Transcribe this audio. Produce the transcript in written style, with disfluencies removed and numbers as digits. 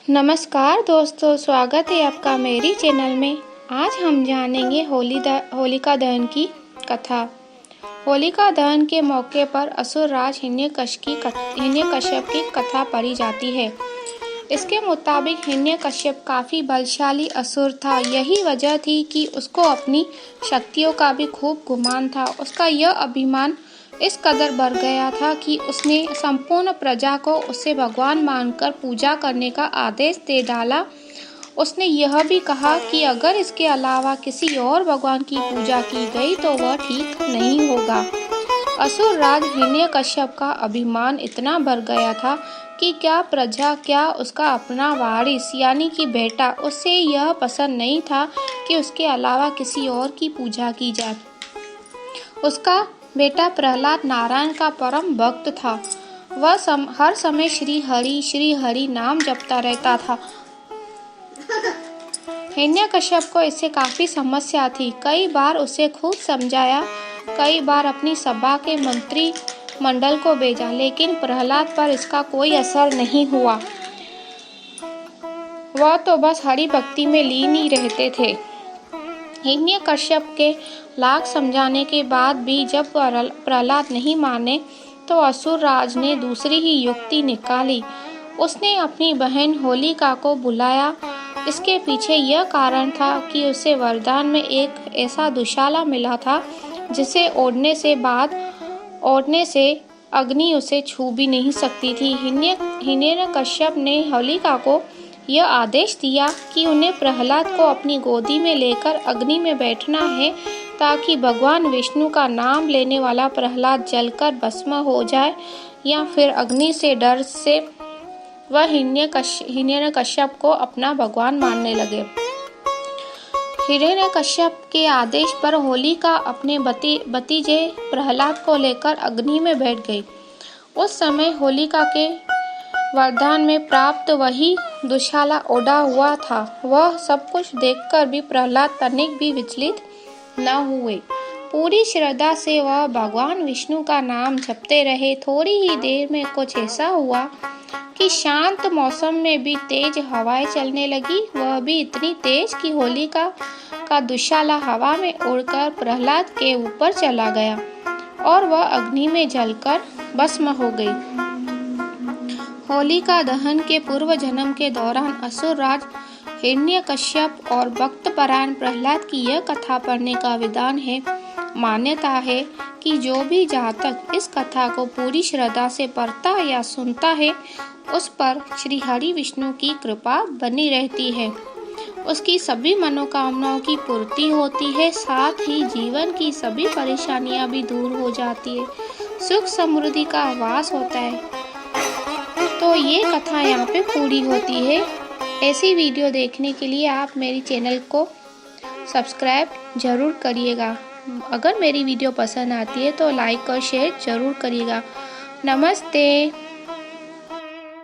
नमस्कार दोस्तों, स्वागत है आपका मेरी चैनल में। आज हम जानेंगे होलिका दहन की कथा। होलिका दहन के मौके पर असुर राज हिरण्यकश्यप की कथा पढ़ी जाती है। इसके मुताबिक हिरण्यकश्यप काफी बलशाली असुर था। यही वजह थी कि उसको अपनी शक्तियों का भी खूब गुमान था। उसका यह अभिमान इस कदर बढ़ गया था कि उसने संपूर्ण प्रजा को उसे भगवान मानकर पूजा करने का आदेश दे डाला। उसने यह भी कहा कि अगर इसके अलावा किसी और भगवान की पूजा की गई तो वह ठीक नहीं होगा। असुर राज हिरण्यकश्यप का अभिमान इतना बढ़ गया था कि क्या प्रजा, क्या उसका अपना वारिस यानी कि बेटा, उसे यह पसंद नहीं था कि उसके अलावा किसी और की पूजा की जाए। उसका बेटा प्रहलाद नारायण का परम भक्त था। वह हर समय श्री हरि नाम जपता रहता था। हिरण्यकश्यप को इससे काफी समस्या थी। कई बार उसे खूब समझाया, कई बार अपनी सभा के मंत्री मंडल को भेजा, लेकिन प्रहलाद पर इसका कोई असर नहीं हुआ। वह तो बस हरि भक्ति में लीन ही रहते थे। हिरण्यकश्यप के लाख समझाने के बाद भी जब प्रहलाद नहीं माने तो असुर राज ने दूसरी ही युक्ति निकाली। उसने अपनी बहन होलिका को बुलाया। इसके पीछे यह कारण था कि उसे वरदान में एक ऐसा दुशाला मिला था जिसे ओढ़ने से अग्नि उसे छू भी नहीं सकती थी। हिरण्यकश्यप ने होलिका को यह आदेश दिया कि उन्हें प्रहलाद को अपनी गोदी में लेकर अग्नि में बैठना है, ताकि भगवान विष्णु का नाम लेने वाला प्रहलाद जलकर भस्म हो जाए, या फिर अग्नि से डर से वह हिरण्यकश्यप को अपना भगवान मानने लगे। हिरण्यकश्यप के आदेश पर होलिका अपने भतीजे प्रहलाद को लेकर अग्नि में बैठ गई। उस समय होलिका के वरदान में प्राप्त वही दुशाला ओढ़ा हुआ था। वह सब कुछ देखकर भी प्रहलाद तनिक भी विचलित न हुए। पूरी श्रद्धा से वह भगवान विष्णु का नाम जपते रहे। थोड़ी ही देर में कुछ ऐसा हुआ कि शांत मौसम में भी तेज हवाएं चलने लगी। वह भी इतनी तेज कि होलिका का दुशाला हवा में उड़कर प्रहलाद के ऊपर चला गया और वह अग्नि में जलकर भस्म हो गई। होलिका दहन के पूर्व जन्म के दौरान असुर राज हिरण्यकश्यप और भक्तपरायण प्रहलाद की यह कथा पढ़ने का विधान है। मान्यता है कि जो भी जातक इस कथा को पूरी श्रद्धा से पढ़ता या सुनता है, उस पर श्री हरि विष्णु की कृपा बनी रहती है। उसकी सभी मनोकामनाओं की पूर्ति होती है, साथ ही जीवन की सभी परेशानियां भी दूर हो जाती है, सुख समृद्धि का वास होता है। तो ये कथा यहाँ पे पूरी होती है। ऐसी वीडियो देखने के लिए आप मेरी चैनल को सब्सक्राइब जरूर करिएगा। अगर मेरी वीडियो पसंद आती है तो लाइक और शेयर जरूर करिएगा। नमस्ते।